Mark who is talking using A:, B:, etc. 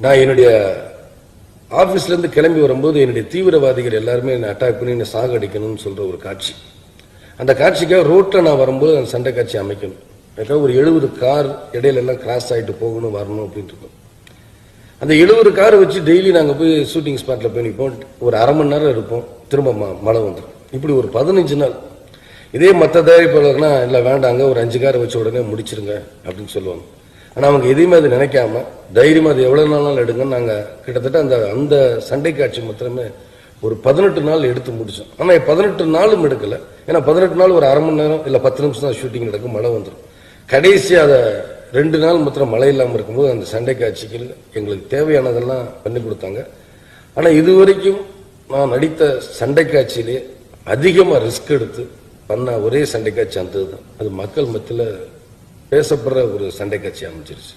A: நான் என்னுடைய ஆபீஸ்ல இருந்து கிளம்பி வரும்போது என்னுடைய தீவிரவாதிகள் எல்லாருமே என்னை அட்டாக் பண்ணி என்னை சாகடிக்கணும்னு சொல்ற ஒரு காட்சி. அந்த காட்சிக்காக ரோட்ல நான் வரும்போது அந்த சண்டை காட்சி அமைக்கணும். அதுக்காக ஒரு 70 கார் இடையில எல்லாம் கிராஸ் ஆகிட்டு போகணும் வரணும் அப்படின்னு இருக்கும். அந்த 70 காரை வச்சு டெய்லி நாங்கள் போய் ஷூட்டிங் ஸ்பாட்ல போய் நிற்போம். ஒரு அரை மணி நேரம் இருப்போம், திரும்ப மழை வந்துடும். இப்படி ஒரு 15 நாள். இதே மற்ற தயாரிப்பாளர்னா இல்லை வேண்டாங்க, ஒரு 5 காரை வச்ச உடனே முடிச்சிருங்க அப்படின்னு சொல்லுவாங்க. ஆனால் அவங்க எதையுமே அது நினைக்காம தைரியமாக அது எவ்வளோ நாளும் எடுங்கன்னு நாங்கள் கிட்டத்தட்ட அந்த சண்டை காட்சி மாத்திரமே ஒரு 18 நாள் எடுத்து முடிச்சோம். ஆனால் 18 நாளும் எடுக்கல. ஏன்னா 18 நாள் ஒரு அரை மணி நேரம் இல்லை 10 நிமிஷம் தான் ஷூட்டிங் நடக்கும், மழை வந்துடும். கடைசி அதை 2 நாள் மாத்திரம் மழை இல்லாமல் இருக்கும்போது அந்த சண்டை காட்சிகள் எங்களுக்கு தேவையானதெல்லாம் பண்ணி கொடுத்தாங்க. ஆனால் இதுவரைக்கும் நான் நடித்த சண்டை காட்சியிலே அதிகமாக ரிஸ்க் எடுத்து பண்ண ஒரே சண்டை காட்சி அந்த தான். அது மக்கள் மத்தியில் பேசப்படுற ஒரு சண்டை காட்சி அமைஞ்சிருச்சு.